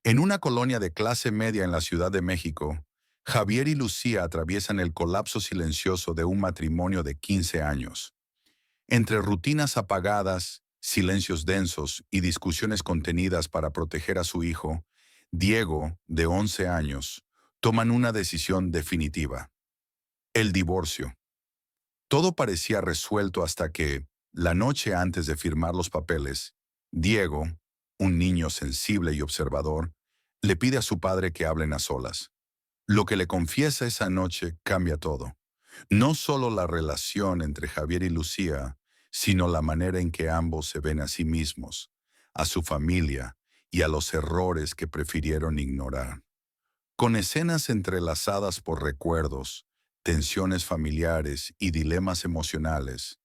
En una colonia de clase media en la Ciudad de México, Javier y Lucía atraviesan el colapso silencioso de un matrimonio de 15 años. Entre rutinas apagadas, silencios densos y discusiones contenidas para proteger a su hijo, Diego, de 11 años, toman una decisión definitiva: el divorcio. Todo parecía resuelto hasta que, la noche antes de firmar los papeles, Diego, un niño sensible y observador, le pide a su padre que hablen a solas. Lo que le confiesa esa noche cambia todo. No solo la relación entre Javier y Lucía, sino la manera en que ambos se ven a sí mismos, a su familia y a los errores que prefirieron ignorar. Con escenas entrelazadas por recuerdos, tensiones familiares y dilemas emocionales,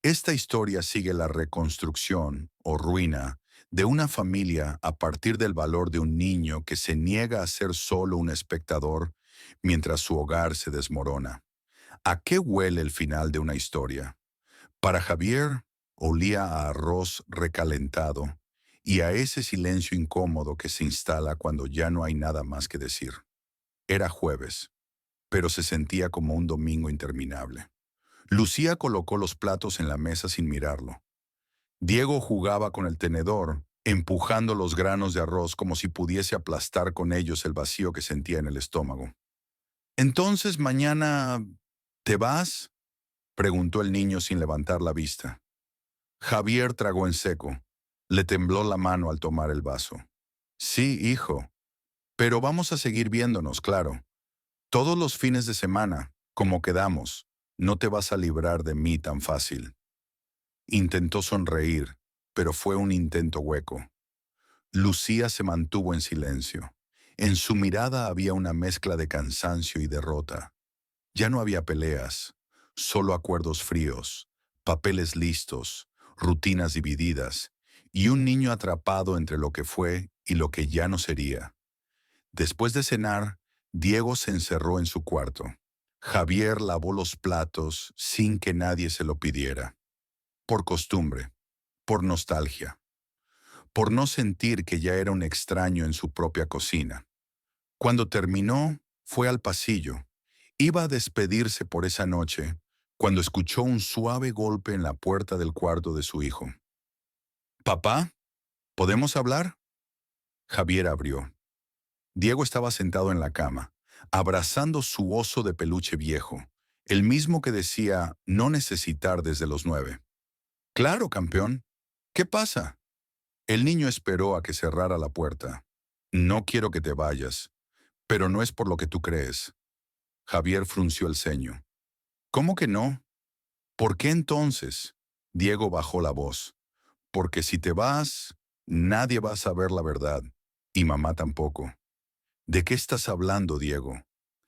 esta historia sigue la reconstrucción o ruina de una familia a partir del valor de un niño que se niega a ser solo un espectador mientras su hogar se desmorona. ¿A qué huele el final de una historia? Para Javier, olía a arroz recalentado y a ese silencio incómodo que se instala cuando ya no hay nada más que decir. Era jueves, pero se sentía como un domingo interminable. Lucía colocó los platos en la mesa sin mirarlo. Diego jugaba con el tenedor, empujando los granos de arroz como si pudiese aplastar con ellos el vacío que sentía en el estómago. «Entonces, mañana... ¿te vas?», preguntó el niño sin levantar la vista. Javier tragó en seco. Le tembló la mano al tomar el vaso. «Sí, hijo, pero vamos a seguir viéndonos, claro. Todos los fines de semana, como quedamos. No te vas a librar de mí tan fácil». Intentó sonreír, pero fue un intento hueco. Lucía se mantuvo en silencio. En su mirada había una mezcla de cansancio y derrota. Ya no había peleas, solo acuerdos fríos, papeles listos, rutinas divididas, y un niño atrapado entre lo que fue y lo que ya no sería. Después de cenar, Diego se encerró en su cuarto. Javier lavó los platos sin que nadie se lo pidiera. Por costumbre, por nostalgia, por no sentir que ya era un extraño en su propia cocina. Cuando terminó, fue al pasillo. Iba a despedirse por esa noche cuando escuchó un suave golpe en la puerta del cuarto de su hijo. «¿Papá? ¿Podemos hablar?». Javier abrió. Diego estaba sentado en la cama, abrazando su oso de peluche viejo, el mismo que decía no necesitar desde los 9. «Claro, campeón. ¿Qué pasa?». El niño esperó a que cerrara la puerta. «No quiero que te vayas, pero no es por lo que tú crees». Javier frunció el ceño. «¿Cómo que no? ¿Por qué entonces?». Diego bajó la voz. «Porque si te vas, nadie va a saber la verdad, y mamá tampoco». «¿De qué estás hablando, Diego?».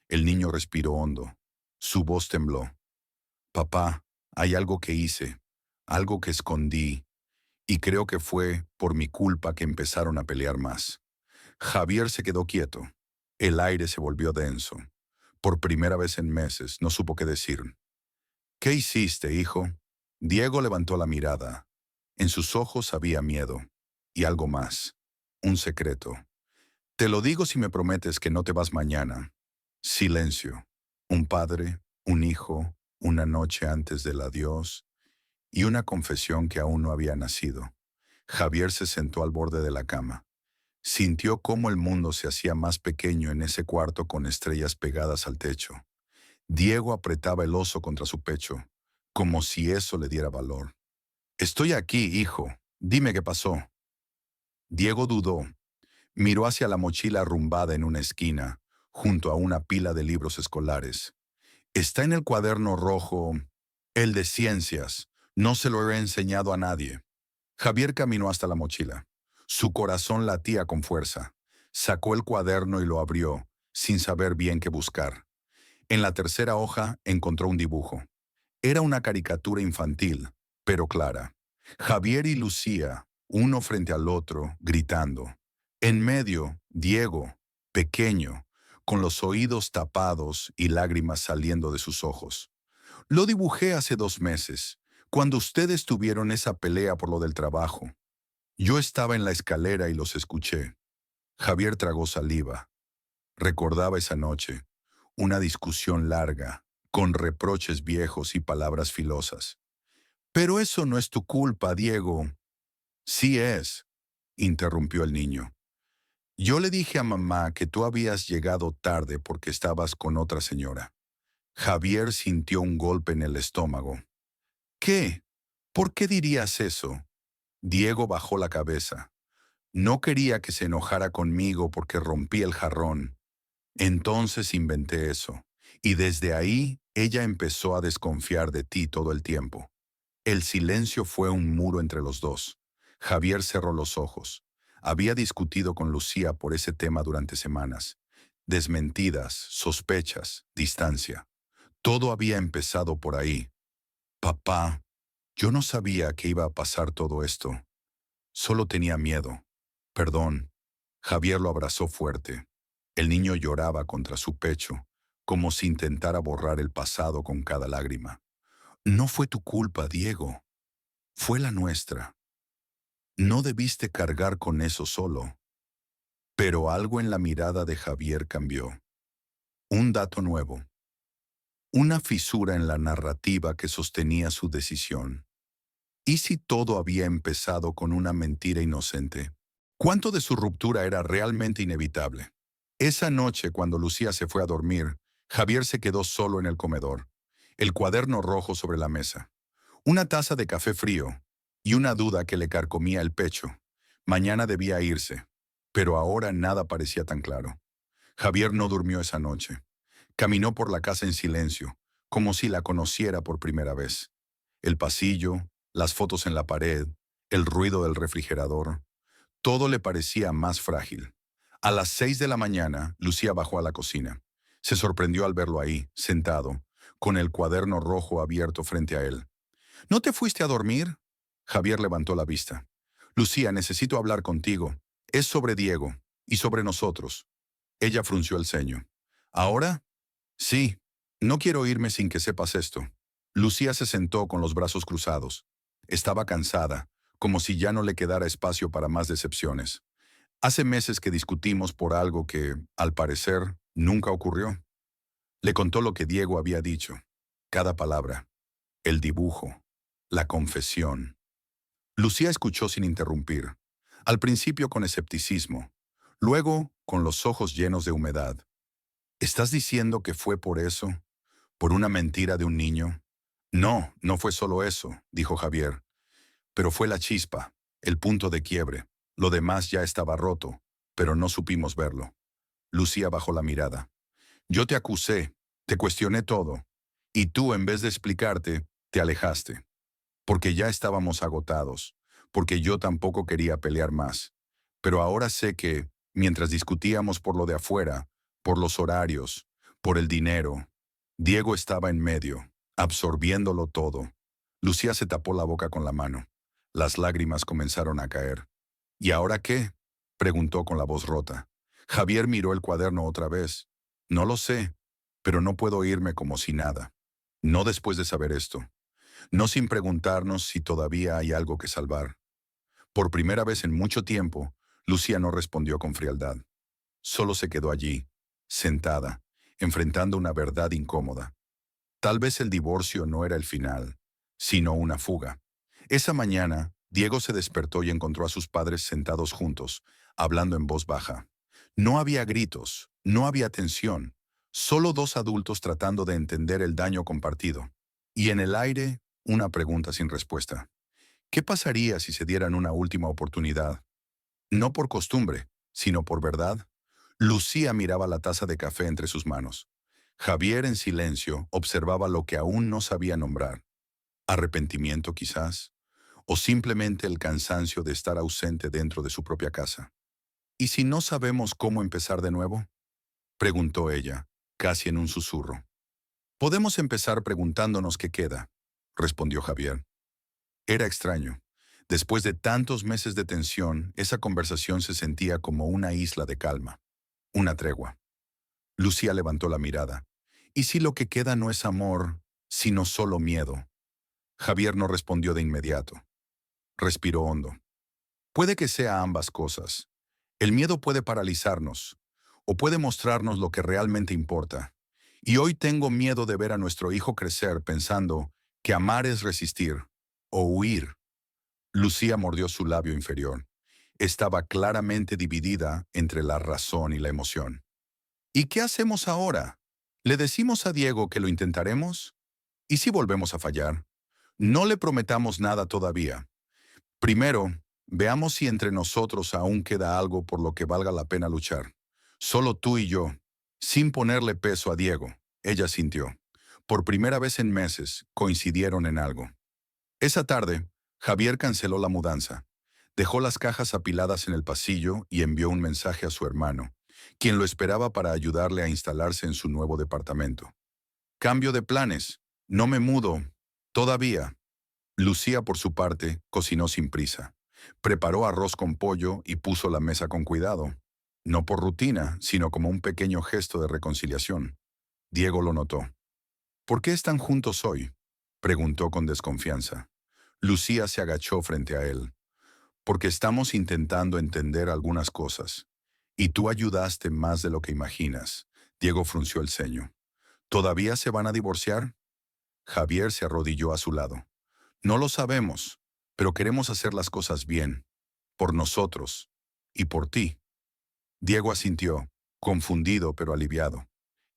El niño respiró hondo. Su voz tembló. «Papá, hay algo que hice, algo que escondí, y creo que fue por mi culpa que empezaron a pelear más». Javier se quedó quieto. El aire se volvió denso. Por primera vez en meses no supo qué decir. «¿Qué hiciste, hijo?». Diego levantó la mirada. En sus ojos había miedo. Y algo más. Un secreto. «Te lo digo si me prometes que no te vas mañana». Silencio. Un padre, un hijo, una noche antes del adiós y una confesión que aún no había nacido. Javier se sentó al borde de la cama. Sintió cómo el mundo se hacía más pequeño en ese cuarto con estrellas pegadas al techo. Diego apretaba el oso contra su pecho, como si eso le diera valor. «Estoy aquí, hijo. Dime qué pasó». Diego dudó. Miró hacia la mochila arrumbada en una esquina, junto a una pila de libros escolares. «Está en el cuaderno rojo, el de ciencias. No se lo he enseñado a nadie». Javier caminó hasta la mochila. Su corazón latía con fuerza. Sacó el cuaderno y lo abrió, sin saber bien qué buscar. En la tercera hoja encontró un dibujo. Era una caricatura infantil, pero clara. Javier y Lucía, uno frente al otro, gritando. En medio, Diego, pequeño, con los oídos tapados y lágrimas saliendo de sus ojos. «Lo dibujé hace 2 meses, cuando ustedes tuvieron esa pelea por lo del trabajo. Yo estaba en la escalera y los escuché». Javier tragó saliva. Recordaba esa noche, una discusión larga, con reproches viejos y palabras filosas. Pero eso no es tu culpa, Diego. Sí es, interrumpió el niño. Yo le dije a mamá que tú habías llegado tarde porque estabas con otra señora. Javier sintió un golpe en el estómago. ¿Qué? ¿Por qué dirías eso? Diego bajó la cabeza. No quería que se enojara conmigo porque rompí el jarrón. Entonces inventé eso. Y desde ahí ella empezó a desconfiar de ti todo el tiempo. El silencio fue un muro entre los dos. Javier cerró los ojos. Había discutido con Lucía por ese tema durante semanas. Desmentidas, sospechas, distancia. Todo había empezado por ahí. Papá, yo no sabía que iba a pasar todo esto. Solo tenía miedo. Perdón. Javier lo abrazó fuerte. El niño lloraba contra su pecho, como si intentara borrar el pasado con cada lágrima. No fue tu culpa, Diego. Fue la nuestra. No debiste cargar con eso solo. Pero algo en la mirada de Javier cambió. Un dato nuevo. Una fisura en la narrativa que sostenía su decisión. ¿Y si todo había empezado con una mentira inocente? ¿Cuánto de su ruptura era realmente inevitable? Esa noche, cuando Lucía se fue a dormir, Javier se quedó solo en el comedor, el cuaderno rojo sobre la mesa, una taza de café frío y una duda que le carcomía el pecho. Mañana debía irse, pero ahora nada parecía tan claro. Javier no durmió esa noche. Caminó por la casa en silencio, como si la conociera por primera vez. El pasillo, las fotos en la pared, el ruido del refrigerador, todo le parecía más frágil. A las 6 de la mañana, Lucía bajó a la cocina. Se sorprendió al verlo ahí, sentado, con el cuaderno rojo abierto frente a él. ¿No te fuiste a dormir? Javier levantó la vista. Lucía, necesito hablar contigo. Es sobre Diego y sobre nosotros. Ella frunció el ceño. ¿Ahora? Sí. No quiero irme sin que sepas esto. Lucía se sentó con los brazos cruzados. Estaba cansada, como si ya no le quedara espacio para más decepciones. Hace meses que discutimos por algo que, al parecer, nunca ocurrió. Le contó lo que Diego había dicho. Cada palabra. El dibujo. La confesión. Lucía escuchó sin interrumpir. Al principio con escepticismo. Luego con los ojos llenos de humedad. ¿Estás diciendo que fue por eso? ¿Por una mentira de un niño? No, no fue solo eso, dijo Javier. Pero fue la chispa, el punto de quiebre. Lo demás ya estaba roto, pero no supimos verlo. Lucía bajó la mirada. Yo te acusé, te cuestioné todo, y tú, en vez de explicarte, te alejaste. Porque ya estábamos agotados, porque yo tampoco quería pelear más. Pero ahora sé que, mientras discutíamos por lo de afuera, por los horarios, por el dinero, Diego estaba en medio, absorbiéndolo todo. Lucía se tapó la boca con la mano. Las lágrimas comenzaron a caer. ¿Y ahora qué? Preguntó con la voz rota. Javier miró el cuaderno otra vez. No lo sé, pero no puedo irme como si nada. No después de saber esto. No sin preguntarnos si todavía hay algo que salvar. Por primera vez en mucho tiempo, Lucía no respondió con frialdad. Solo se quedó allí, sentada, enfrentando una verdad incómoda. Tal vez el divorcio no era el final, sino una fuga. Esa mañana, Diego se despertó y encontró a sus padres sentados juntos, hablando en voz baja. No había gritos, no había tensión, solo dos adultos tratando de entender el daño compartido. Y en el aire, una pregunta sin respuesta. ¿Qué pasaría si se dieran una última oportunidad? No por costumbre, sino por verdad. Lucía miraba la taza de café entre sus manos. Javier, en silencio, observaba lo que aún no sabía nombrar. Arrepentimiento, quizás, o simplemente el cansancio de estar ausente dentro de su propia casa. ¿Y si no sabemos cómo empezar de nuevo? Preguntó ella, casi en un susurro. Podemos empezar preguntándonos qué queda, respondió Javier. Era extraño. Después de tantos meses de tensión, esa conversación se sentía como una isla de calma, una tregua. Lucía levantó la mirada. ¿Y si lo que queda no es amor, sino solo miedo? Javier no respondió de inmediato. Respiró hondo. Puede que sea ambas cosas. El miedo puede paralizarnos o puede mostrarnos lo que realmente importa. Y hoy tengo miedo de ver a nuestro hijo crecer pensando que amar es resistir o huir. Lucía mordió su labio inferior. Estaba claramente dividida entre la razón y la emoción. ¿Y qué hacemos ahora? ¿Le decimos a Diego que lo intentaremos? ¿Y si volvemos a fallar? No le prometamos nada todavía. Primero, veamos si entre nosotros aún queda algo por lo que valga la pena luchar. Solo tú y yo, sin ponerle peso a Diego. Ella sintió. Por primera vez en meses, coincidieron en algo. Esa tarde, Javier canceló la mudanza. Dejó las cajas apiladas en el pasillo y envió un mensaje a su hermano, quien lo esperaba para ayudarle a instalarse en su nuevo departamento. Cambio de planes. No me mudo. Todavía. Lucía, por su parte, cocinó sin prisa. Preparó arroz con pollo y puso la mesa con cuidado. No por rutina, sino como un pequeño gesto de reconciliación. Diego lo notó. ¿Por qué están juntos hoy?, preguntó con desconfianza. Lucía se agachó frente a él. Porque estamos intentando entender algunas cosas. Y tú ayudaste más de lo que imaginas. Diego frunció el ceño. ¿Todavía se van a divorciar? Javier se arrodilló a su lado. No lo sabemos, pero queremos hacer las cosas bien. Por nosotros. Y por ti. Diego asintió, confundido pero aliviado.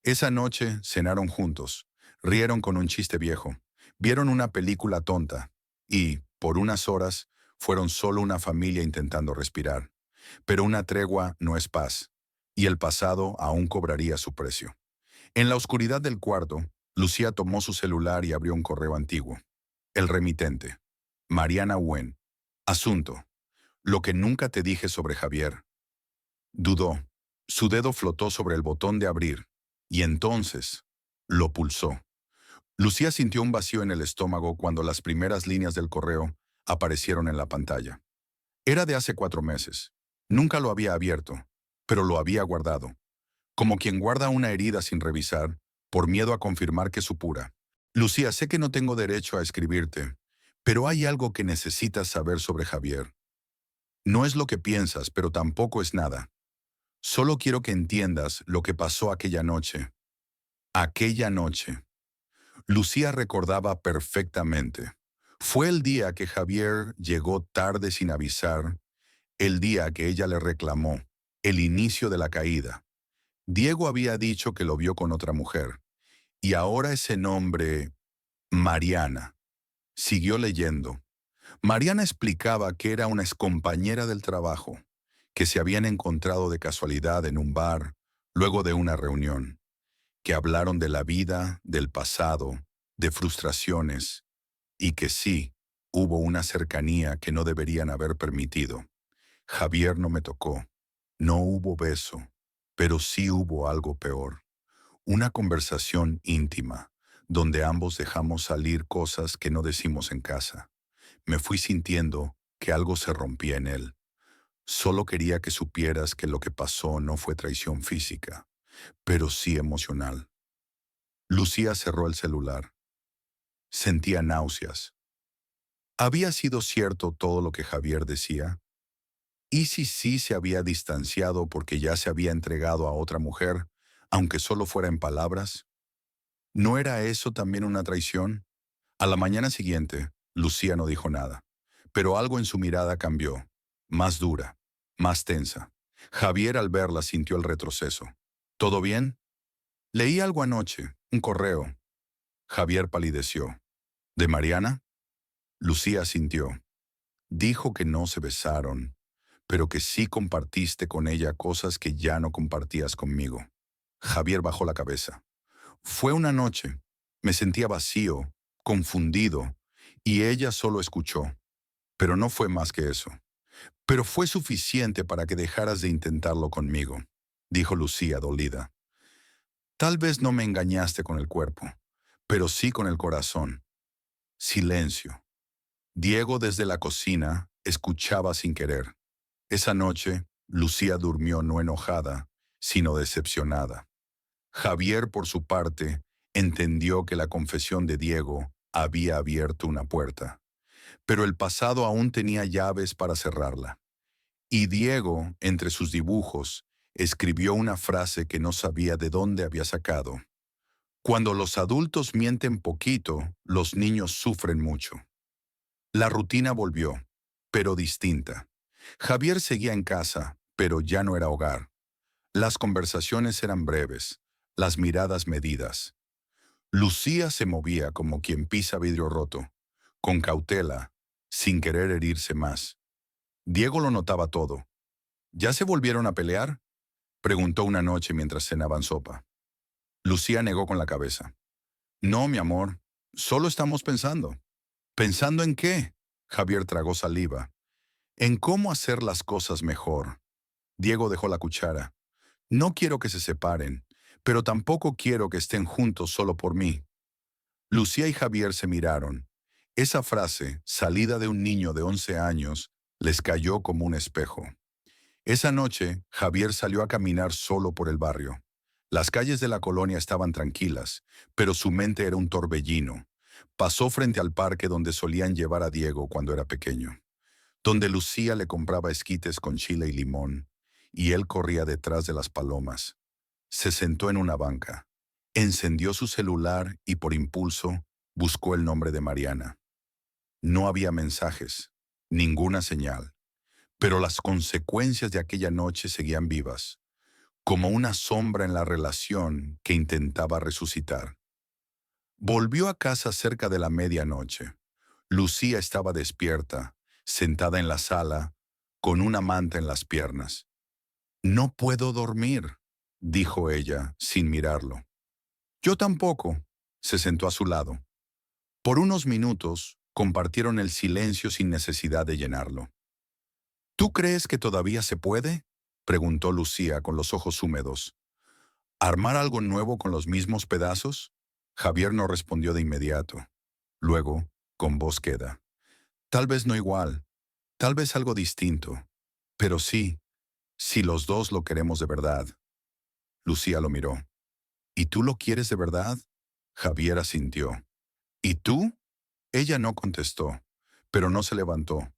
Esa noche cenaron juntos, rieron con un chiste viejo, vieron una película tonta y, por unas horas, fueron solo una familia intentando respirar. Pero una tregua no es paz, y el pasado aún cobraría su precio. En la oscuridad del cuarto, Lucía tomó su celular y abrió un correo antiguo. El remitente. Mariana Wen. Asunto. Lo que nunca te dije sobre Javier. Dudó. Su dedo flotó sobre el botón de abrir, y entonces lo pulsó. Lucía sintió un vacío en el estómago cuando las primeras líneas del correo aparecieron en la pantalla. Era de hace 4 meses. Nunca lo había abierto, pero lo había guardado, como quien guarda una herida sin revisar, por miedo a confirmar que supura. Lucía, sé que no tengo derecho a escribirte, pero hay algo que necesitas saber sobre Javier. No es lo que piensas, pero tampoco es nada. Solo quiero que entiendas lo que pasó aquella noche. Aquella noche. Lucía recordaba perfectamente. Fue el día que Javier llegó tarde sin avisar, el día que ella le reclamó, el inicio de la caída. Diego había dicho que lo vio con otra mujer, y ahora ese nombre, Mariana. Siguió leyendo. Mariana explicaba que era una excompañera del trabajo, que se habían encontrado de casualidad en un bar, luego de una reunión, que hablaron de la vida, del pasado, de frustraciones, y que sí, hubo una cercanía que no deberían haber permitido. Javier no me tocó, no hubo beso, pero sí hubo algo peor. Una conversación íntima, donde ambos dejamos salir cosas que no decimos en casa. Me fui sintiendo que algo se rompía en él. Solo quería que supieras que lo que pasó no fue traición física, pero sí emocional. Lucía cerró el celular. Sentía náuseas. ¿Había sido cierto todo lo que Javier decía? ¿Y si sí se había distanciado porque ya se había entregado a otra mujer, aunque solo fuera en palabras? ¿No era eso también una traición? A la mañana siguiente, Lucía no dijo nada, pero algo en su mirada cambió, más dura, más tensa. Javier al verla sintió el retroceso. ¿Todo bien? Leí algo anoche, un correo. Javier palideció. ¿De Mariana? Lucía sintió. Dijo que no se besaron, pero que sí compartiste con ella cosas que ya no compartías conmigo. Javier bajó la cabeza. Fue una noche. Me sentía vacío, confundido, y ella solo escuchó. Pero no fue más que eso. Pero fue suficiente para que dejaras de intentarlo conmigo, dijo Lucía dolida. Tal vez no me engañaste con el cuerpo, pero sí con el corazón. Silencio. Diego desde la cocina escuchaba sin querer. Esa noche, Lucía durmió no enojada, sino decepcionada. Javier, por su parte, entendió que la confesión de Diego había abierto una puerta, pero el pasado aún tenía llaves para cerrarla. Y Diego, entre sus dibujos, escribió una frase que no sabía de dónde había sacado. Cuando los adultos mienten poquito, los niños sufren mucho. La rutina volvió, pero distinta. Javier seguía en casa, pero ya no era hogar. Las conversaciones eran breves, las miradas medidas. Lucía se movía como quien pisa vidrio roto, con cautela, sin querer herirse más. Diego lo notaba todo. ¿Ya se volvieron a pelear?, preguntó una noche mientras cenaban sopa. Lucía negó con la cabeza. No, mi amor, solo estamos pensando. ¿Pensando en qué? Javier tragó saliva. En cómo hacer las cosas mejor. Diego dejó la cuchara. No quiero que se separen, pero tampoco quiero que estén juntos solo por mí. Lucía y Javier se miraron. Esa frase, salida de un niño de 11 años, les cayó como un espejo. Esa noche, Javier salió a caminar solo por el barrio. Las calles de la colonia estaban tranquilas, pero su mente era un torbellino. Pasó frente al parque donde solían llevar a Diego cuando era pequeño, donde Lucía le compraba esquites con chile y limón, y él corría detrás de las palomas. Se sentó en una banca, encendió su celular y por impulso buscó el nombre de Mariana. No había mensajes, ninguna señal, pero las consecuencias de aquella noche seguían vivas, como una sombra en la relación que intentaba resucitar. Volvió a casa cerca de la medianoche. Lucía estaba despierta, sentada en la sala, con una manta en las piernas. No puedo dormir, dijo ella, sin mirarlo. Yo tampoco, se sentó a su lado. Por unos minutos, compartieron el silencio sin necesidad de llenarlo. ¿Tú crees que todavía se puede?, preguntó Lucía con los ojos húmedos. ¿Armar algo nuevo con los mismos pedazos? Javier no respondió de inmediato. Luego, con voz queda. Tal vez no igual, tal vez algo distinto, pero sí, si los dos lo queremos de verdad. Lucía lo miró. ¿Y tú lo quieres de verdad? Javier asintió. ¿Y tú? Ella no contestó, pero no se levantó.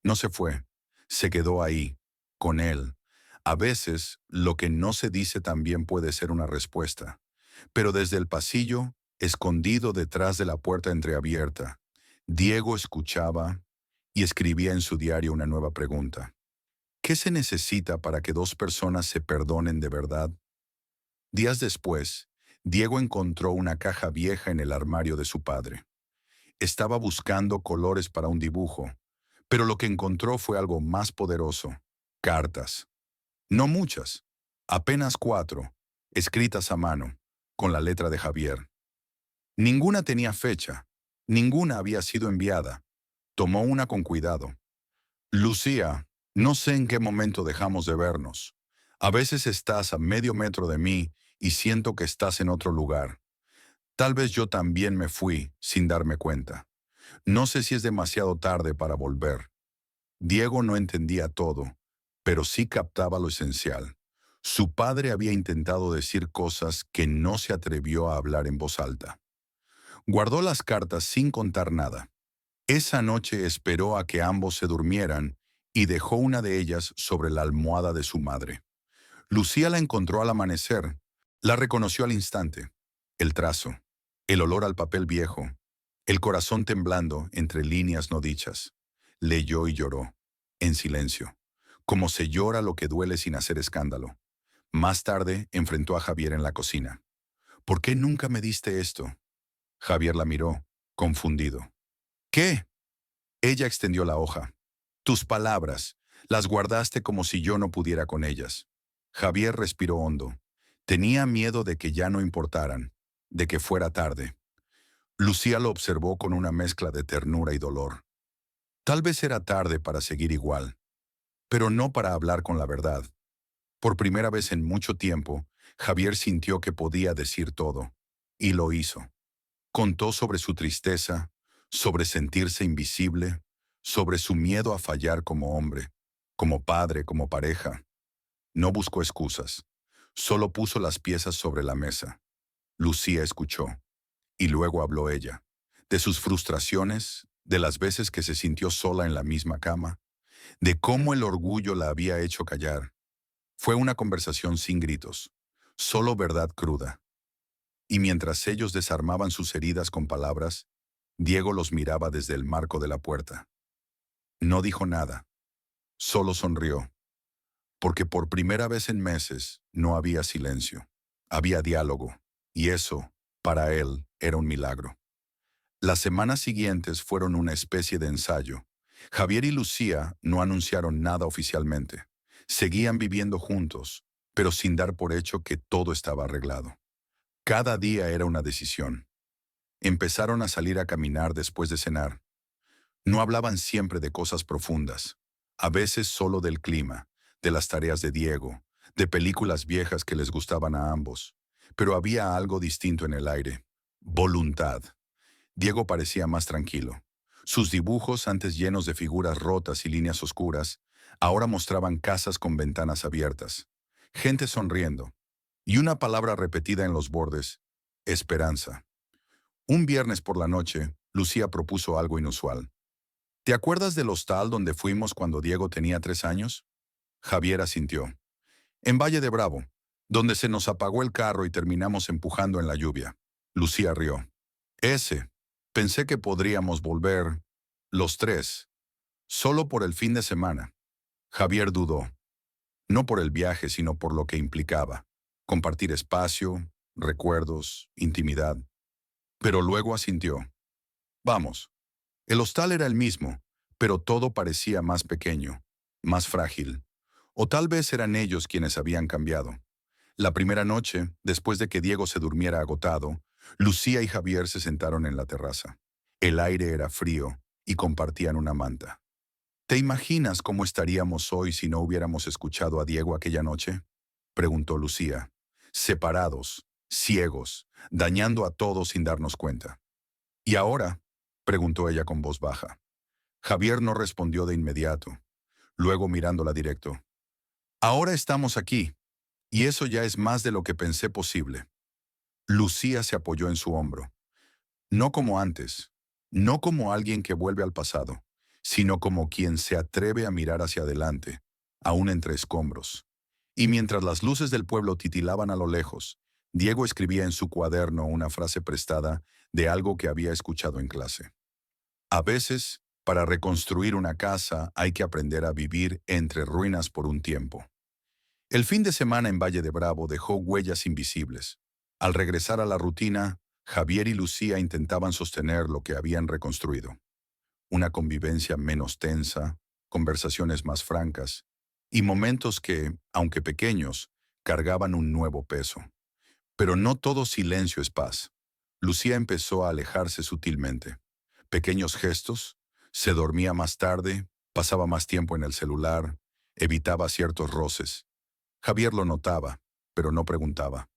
No se fue. Se quedó ahí, con él. A veces, lo que no se dice también puede ser una respuesta. Pero desde el pasillo, escondido detrás de la puerta entreabierta, Diego escuchaba y escribía en su diario una nueva pregunta. ¿Qué se necesita para que dos personas se perdonen de verdad? Días después, Diego encontró una caja vieja en el armario de su padre. Estaba buscando colores para un dibujo, pero lo que encontró fue algo más poderoso: cartas. No muchas, apenas 4, escritas a mano, con la letra de Javier. Ninguna tenía fecha, ninguna había sido enviada. Tomó una con cuidado. Lucía, no sé en qué momento dejamos de vernos. A veces estás a medio metro de mí y siento que estás en otro lugar. Tal vez yo también me fui sin darme cuenta. No sé si es demasiado tarde para volver. Diego no entendía todo, pero sí captaba lo esencial. Su padre había intentado decir cosas que no se atrevió a hablar en voz alta. Guardó las cartas sin contar nada. Esa noche esperó a que ambos se durmieran y dejó una de ellas sobre la almohada de su madre. Lucía la encontró al amanecer. La reconoció al instante. El trazo, el olor al papel viejo, el corazón temblando entre líneas no dichas. Leyó y lloró, en silencio, como se llora lo que duele sin hacer escándalo. Más tarde enfrentó a Javier en la cocina. ¿Por qué nunca me diste esto? Javier la miró, confundido. ¿Qué? Ella extendió la hoja. Tus palabras, las guardaste como si yo no pudiera con ellas. Javier respiró hondo. Tenía miedo de que ya no importaran, de que fuera tarde. Lucía lo observó con una mezcla de ternura y dolor. Tal vez era tarde para seguir igual, pero no para hablar con la verdad. Por primera vez en mucho tiempo, Javier sintió que podía decir todo, y lo hizo. Contó sobre su tristeza, sobre sentirse invisible, sobre su miedo a fallar como hombre, como padre, como pareja. No buscó excusas, solo puso las piezas sobre la mesa. Lucía escuchó, y luego habló ella, de sus frustraciones, de las veces que se sintió sola en la misma cama, de cómo el orgullo la había hecho callar. Fue una conversación sin gritos, solo verdad cruda. Y mientras ellos desarmaban sus heridas con palabras, Diego los miraba desde el marco de la puerta. No dijo nada, solo sonrió, porque por primera vez en meses no había silencio, había diálogo, y eso, para él, era un milagro. Las semanas siguientes fueron una especie de ensayo. Javier y Lucía no anunciaron nada oficialmente. Seguían viviendo juntos, pero sin dar por hecho que todo estaba arreglado. Cada día era una decisión. Empezaron a salir a caminar después de cenar. No hablaban siempre de cosas profundas, a veces solo del clima, de las tareas de Diego, de películas viejas que les gustaban a ambos. Pero había algo distinto en el aire: voluntad. Diego parecía más tranquilo. Sus dibujos, antes llenos de figuras rotas y líneas oscuras, ahora mostraban casas con ventanas abiertas, gente sonriendo, y una palabra repetida en los bordes: esperanza. Un viernes por la noche, Lucía propuso algo inusual. ¿Te acuerdas del hostal donde fuimos cuando Diego tenía 3 años? Javier asintió. En Valle de Bravo, donde se nos apagó el carro y terminamos empujando en la lluvia. Lucía rió. Ese. Pensé que podríamos volver, los tres, solo por el fin de semana. Javier dudó, no por el viaje, sino por lo que implicaba. Compartir espacio, recuerdos, intimidad. Pero luego asintió. Vamos. El hostal era el mismo, pero todo parecía más pequeño, más frágil. O tal vez eran ellos quienes habían cambiado. La primera noche, después de que Diego se durmiera agotado, Lucía y Javier se sentaron en la terraza. El aire era frío y compartían una manta. ¿Te imaginas cómo estaríamos hoy si no hubiéramos escuchado a Diego aquella noche?, preguntó Lucía. Separados, ciegos, dañando a todos sin darnos cuenta. ¿Y ahora?, preguntó ella con voz baja. Javier no respondió de inmediato. Luego, mirándola directo. Ahora estamos aquí, y eso ya es más de lo que pensé posible. Lucía se apoyó en su hombro. No como antes, no como alguien que vuelve al pasado, sino como quien se atreve a mirar hacia adelante, aún entre escombros. Y mientras las luces del pueblo titilaban a lo lejos, Diego escribía en su cuaderno una frase prestada de algo que había escuchado en clase. A veces, para reconstruir una casa hay que aprender a vivir entre ruinas por un tiempo. El fin de semana en Valle de Bravo dejó huellas invisibles. Al regresar a la rutina, Javier y Lucía intentaban sostener lo que habían reconstruido. Una convivencia menos tensa, conversaciones más francas, y momentos que, aunque pequeños, cargaban un nuevo peso. Pero no todo silencio es paz. Lucía empezó a alejarse sutilmente. Pequeños gestos, se dormía más tarde, pasaba más tiempo en el celular, evitaba ciertos roces. Javier lo notaba, pero no preguntaba.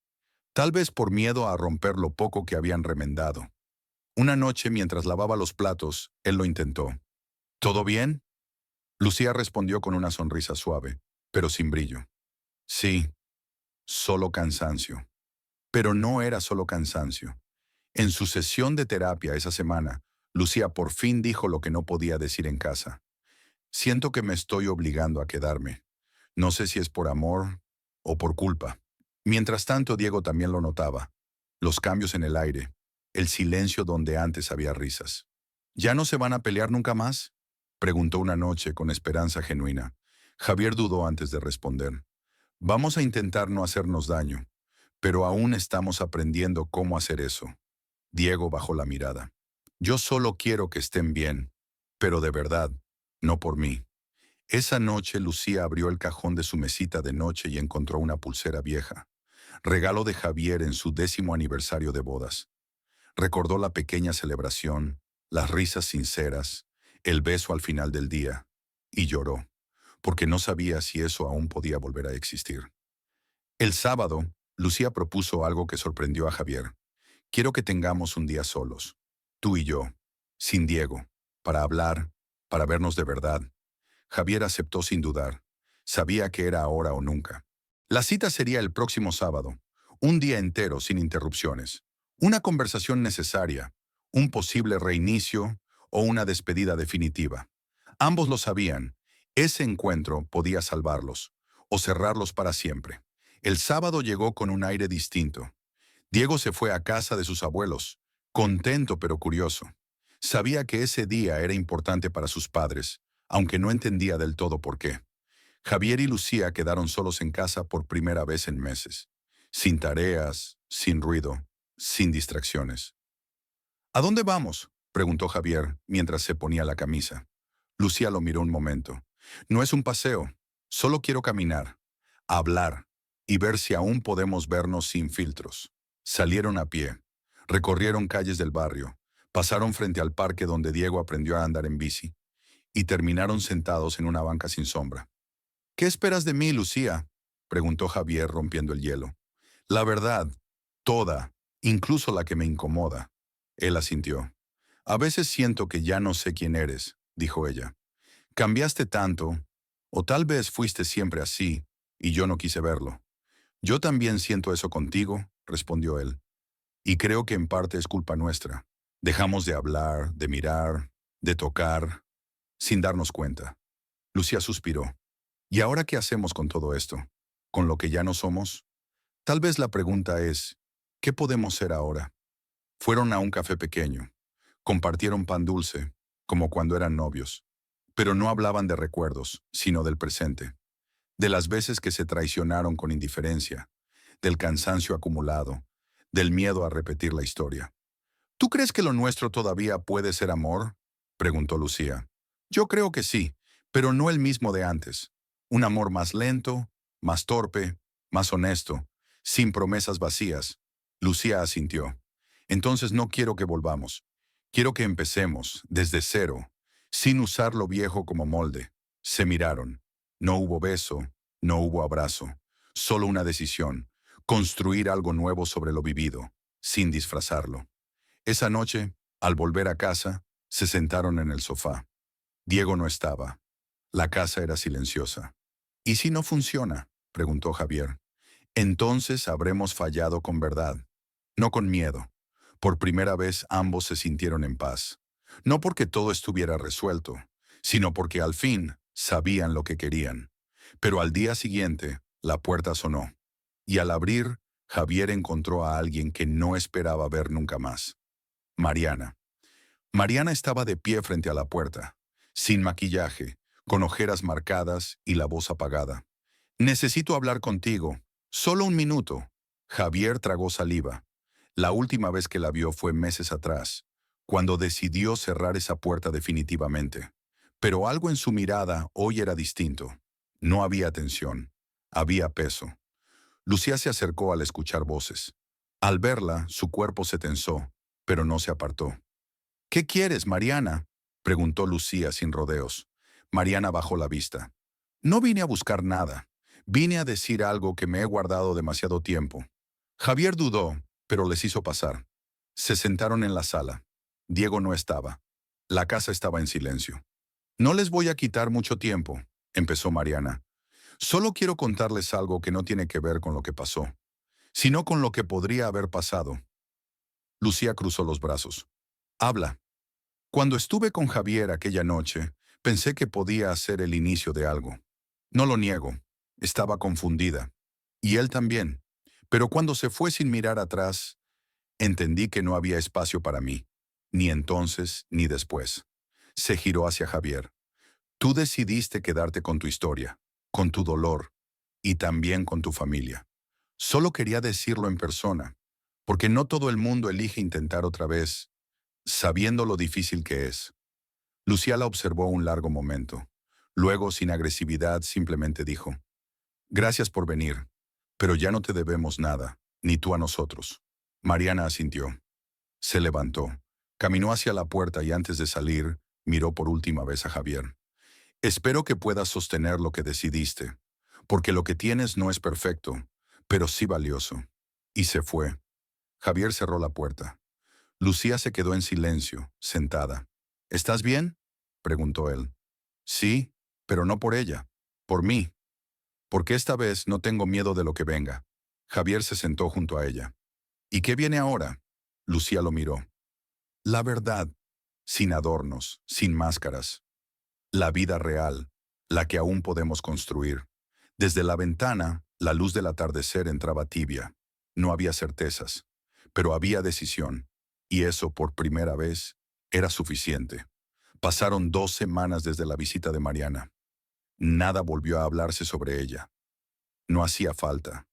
Tal vez por miedo a romper lo poco que habían remendado. Una noche, mientras lavaba los platos, él lo intentó. ¿Todo bien? Lucía respondió con una sonrisa suave, pero sin brillo. Sí, solo cansancio. Pero no era solo cansancio. En su sesión de terapia esa semana, Lucía por fin dijo lo que no podía decir en casa. Siento que me estoy obligando a quedarme. No sé si es por amor o por culpa. Mientras tanto, Diego también lo notaba. Los cambios en el aire, el silencio donde antes había risas. ¿Ya no se van a pelear nunca más?, preguntó una noche con esperanza genuina. Javier dudó antes de responder. Vamos a intentar no hacernos daño, pero aún estamos aprendiendo cómo hacer eso. Diego bajó la mirada. Yo solo quiero que estén bien, pero de verdad, no por mí. Esa noche Lucía abrió el cajón de su mesita de noche y encontró una pulsera vieja, regalo de Javier en su 10º aniversario de bodas. Recordó la pequeña celebración, las risas sinceras, el beso al final del día, y lloró, porque no sabía si eso aún podía volver a existir. El sábado, Lucía propuso algo que sorprendió a Javier. Quiero que tengamos un día solos, tú y yo, sin Diego, para hablar, para vernos de verdad. Javier aceptó sin dudar. Sabía que era ahora o nunca. La cita sería el próximo sábado, un día entero sin interrupciones. Una conversación necesaria, un posible reinicio o una despedida definitiva. Ambos lo sabían. Ese encuentro podía salvarlos, o cerrarlos para siempre. El sábado llegó con un aire distinto. Diego se fue a casa de sus abuelos, contento pero curioso. Sabía que ese día era importante para sus padres, aunque no entendía del todo por qué. Javier y Lucía quedaron solos en casa por primera vez en meses, sin tareas, sin ruido, sin distracciones. ¿A dónde vamos?, preguntó Javier mientras se ponía la camisa. Lucía lo miró un momento. No es un paseo, solo quiero caminar, hablar y ver si aún podemos vernos sin filtros. Salieron a pie, recorrieron calles del barrio, pasaron frente al parque donde Diego aprendió a andar en bici y terminaron sentados en una banca sin sombra. ¿Qué esperas de mí, Lucía?, preguntó Javier rompiendo el hielo. La verdad, toda, incluso la que me incomoda. Él asintió. A veces siento que ya no sé quién eres, dijo ella. Cambiaste tanto, o tal vez fuiste siempre así, y yo no quise verlo. Yo también siento eso contigo, respondió él. Y creo que en parte es culpa nuestra. Dejamos de hablar, de mirar, de tocar, sin darnos cuenta. Lucía suspiró. ¿Y ahora qué hacemos con todo esto? ¿Con lo que ya no somos? Tal vez la pregunta es, ¿qué podemos ser ahora? Fueron a un café pequeño. Compartieron pan dulce, como cuando eran novios. Pero no hablaban de recuerdos, sino del presente. De las veces que se traicionaron con indiferencia, del cansancio acumulado, del miedo a repetir la historia. ¿Tú crees que lo nuestro todavía puede ser amor?, preguntó Lucía. Yo creo que sí, pero no el mismo de antes. Un amor más lento, más torpe, más honesto, sin promesas vacías. Lucía asintió. Entonces no quiero que volvamos. Quiero que empecemos, desde cero, sin usar lo viejo como molde. Se miraron. No hubo beso, no hubo abrazo. Solo una decisión. Construir algo nuevo sobre lo vivido, sin disfrazarlo. Esa noche, al volver a casa, se sentaron en el sofá. Diego no estaba. La casa era silenciosa. ¿Y si no funciona?, preguntó Javier. Entonces habremos fallado con verdad, no con miedo. Por primera vez ambos se sintieron en paz. No porque todo estuviera resuelto, sino porque al fin sabían lo que querían. Pero al día siguiente, la puerta sonó. Y al abrir, Javier encontró a alguien que no esperaba ver nunca más. Mariana. Mariana estaba de pie frente a la puerta, sin maquillaje, con ojeras marcadas y la voz apagada. Necesito hablar contigo. Solo un minuto. Javier tragó saliva. La última vez que la vio fue meses atrás, cuando decidió cerrar esa puerta definitivamente. Pero algo en su mirada hoy era distinto. No había tensión. Había peso. Lucía se acercó al escuchar voces. Al verla, su cuerpo se tensó, pero no se apartó. ¿Qué quieres, Mariana?, preguntó Lucía sin rodeos. Mariana bajó la vista. No vine a buscar nada. Vine a decir algo que me he guardado demasiado tiempo. Javier dudó, pero les hizo pasar. Se sentaron en la sala. Diego no estaba. La casa estaba en silencio. No les voy a quitar mucho tiempo, empezó Mariana. Solo quiero contarles algo que no tiene que ver con lo que pasó, sino con lo que podría haber pasado. Lucía cruzó los brazos. Habla. Cuando estuve con Javier aquella noche, pensé que podía ser el inicio de algo. No lo niego, estaba confundida. Y él también. Pero cuando se fue sin mirar atrás, entendí que no había espacio para mí, ni entonces ni después. Se giró hacia Javier. Tú decidiste quedarte con tu historia, con tu dolor y también con tu familia. Solo quería decirlo en persona, porque no todo el mundo elige intentar otra vez, sabiendo lo difícil que es. Lucía la observó un largo momento. Luego, sin agresividad, simplemente dijo, «Gracias por venir, pero ya no te debemos nada, ni tú a nosotros». Mariana asintió. Se levantó, caminó hacia la puerta y antes de salir, miró por última vez a Javier. «Espero que puedas sostener lo que decidiste, porque lo que tienes no es perfecto, pero sí valioso». Y se fue. Javier cerró la puerta. Lucía se quedó en silencio, sentada. «¿Estás bien?», preguntó él. «Sí, pero no por ella, por mí, porque esta vez no tengo miedo de lo que venga». Javier se sentó junto a ella. «¿Y qué viene ahora?». Lucía lo miró. «La verdad, sin adornos, sin máscaras. La vida real, la que aún podemos construir. Desde la ventana, la luz del atardecer entraba tibia. No había certezas, pero había decisión. Y eso, por primera vez, era suficiente. Pasaron 2 semanas desde la visita de Mariana. Nada volvió a hablarse sobre ella. No hacía falta.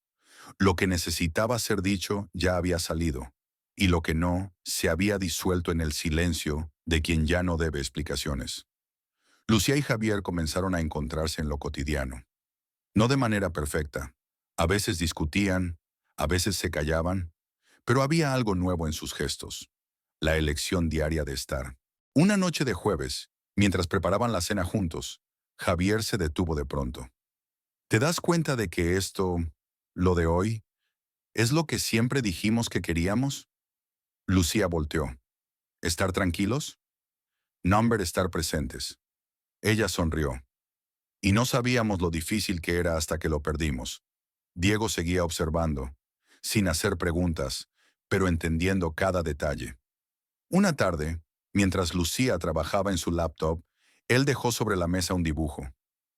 Lo que necesitaba ser dicho ya había salido, y lo que no se había disuelto en el silencio de quien ya no debe explicaciones. Lucía y Javier comenzaron a encontrarse en lo cotidiano. No de manera perfecta. A veces discutían, a veces se callaban, pero había algo nuevo en sus gestos. La elección diaria de estar. Una noche de jueves, mientras preparaban la cena juntos, Javier se detuvo de pronto. ¿Te das cuenta de que esto, lo de hoy, es lo que siempre dijimos que queríamos? Lucía volteó. ¿Estar tranquilos? Number estar presentes. Ella sonrió. Y no sabíamos lo difícil que era hasta que lo perdimos. Diego seguía observando, sin hacer preguntas, pero entendiendo cada detalle. Una tarde, mientras Lucía trabajaba en su laptop, él dejó sobre la mesa un dibujo.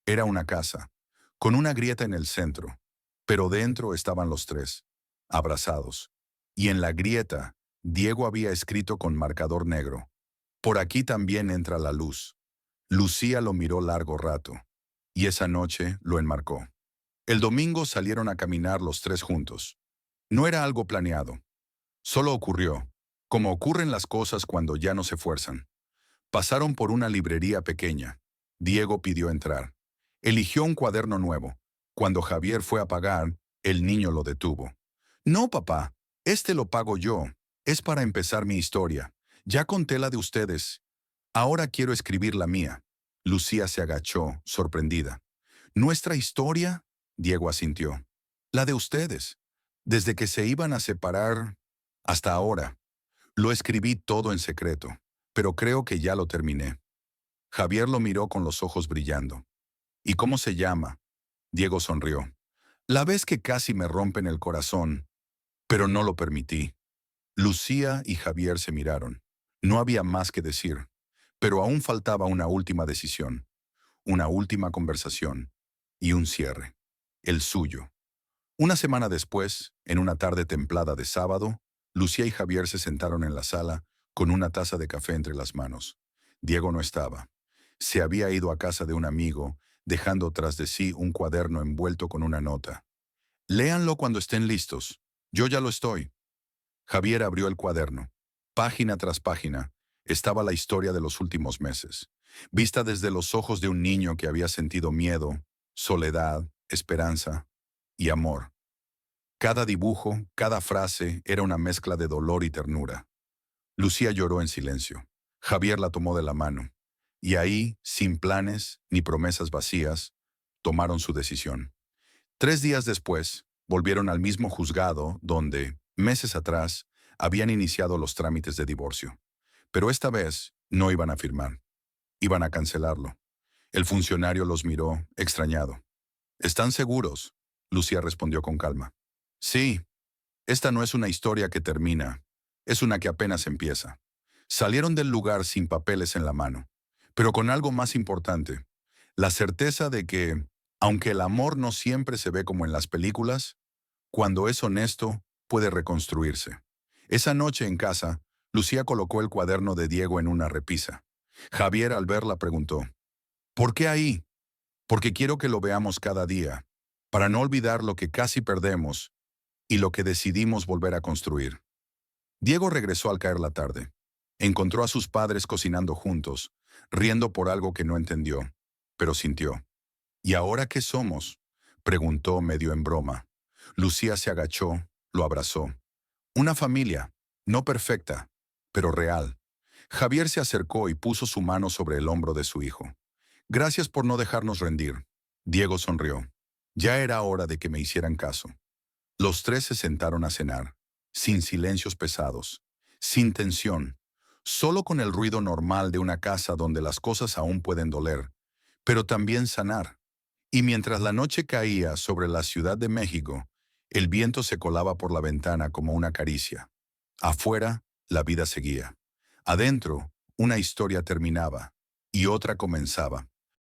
Era una casa, con una grieta en el centro, pero dentro estaban los tres, abrazados. Y en la grieta, Diego había escrito con marcador negro: "Por aquí también entra la luz". Lucía lo miró largo rato, y esa noche lo enmarcó. El domingo salieron a caminar los tres juntos. No era algo planeado, solo ocurrió, como ocurren las cosas cuando ya no se fuerzan. Pasaron por una librería pequeña. Diego pidió entrar. Eligió un cuaderno nuevo. Cuando Javier fue a pagar, el niño lo detuvo. No, papá, este lo pago yo. Es para empezar mi historia. Ya conté la de ustedes. Ahora quiero escribir la mía. Lucía se agachó, sorprendida. ¿Nuestra historia? Diego asintió. La de ustedes. Desde que se iban a separar hasta ahora. Lo escribí todo en secreto, pero creo que ya lo terminé. Javier lo miró con los ojos brillando. ¿Y cómo se llama? Diego sonrió. La vez que casi me rompen el corazón, pero no lo permití. Lucía y Javier se miraron. No había más que decir, pero aún faltaba una última decisión, una última conversación y un cierre. El suyo. Una semana después, en una tarde templada de sábado, Lucía y Javier se sentaron en la sala con una taza de café entre las manos. Diego no estaba. Se había ido a casa de un amigo, dejando tras de sí un cuaderno envuelto con una nota. Léanlo cuando estén listos. Yo ya lo estoy. Javier abrió el cuaderno. Página tras página estaba la historia de los últimos meses, vista desde los ojos de un niño que había sentido miedo, soledad, esperanza y amor. Cada dibujo, cada frase era una mezcla de dolor y ternura. Lucía lloró en silencio. Javier la tomó de la mano. Y ahí, sin planes ni promesas vacías, tomaron su decisión. 3 días después, volvieron al mismo juzgado donde, meses atrás, habían iniciado los trámites de divorcio. Pero esta vez no iban a firmar. Iban a cancelarlo. El funcionario los miró, extrañado. ¿Están seguros? Lucía respondió con calma. Sí, esta no es una historia que termina, es una que apenas empieza. Salieron del lugar sin papeles en la mano, pero con algo más importante, la certeza de que, aunque el amor no siempre se ve como en las películas, cuando es honesto, puede reconstruirse. Esa noche en casa, Lucía colocó el cuaderno de Diego en una repisa. Javier, al verla, preguntó: ¿por qué ahí? Porque quiero que lo veamos cada día, para no olvidar lo que casi perdemos y lo que decidimos volver a construir. Diego regresó al caer la tarde. Encontró a sus padres cocinando juntos, riendo por algo que no entendió, pero sintió. ¿Y ahora qué somos?, preguntó medio en broma. Lucía se agachó, lo abrazó. Una familia, no perfecta, pero real. Javier se acercó y puso su mano sobre el hombro de su hijo. Gracias por no dejarnos rendir. Diego sonrió. Ya era hora de que me hicieran caso. Los tres se sentaron a cenar, sin silencios pesados, sin tensión, solo con el ruido normal de una casa donde las cosas aún pueden doler, pero también sanar. Y mientras la noche caía sobre la Ciudad de México, el viento se colaba por la ventana como una caricia. Afuera, la vida seguía. Adentro, una historia terminaba y otra comenzaba.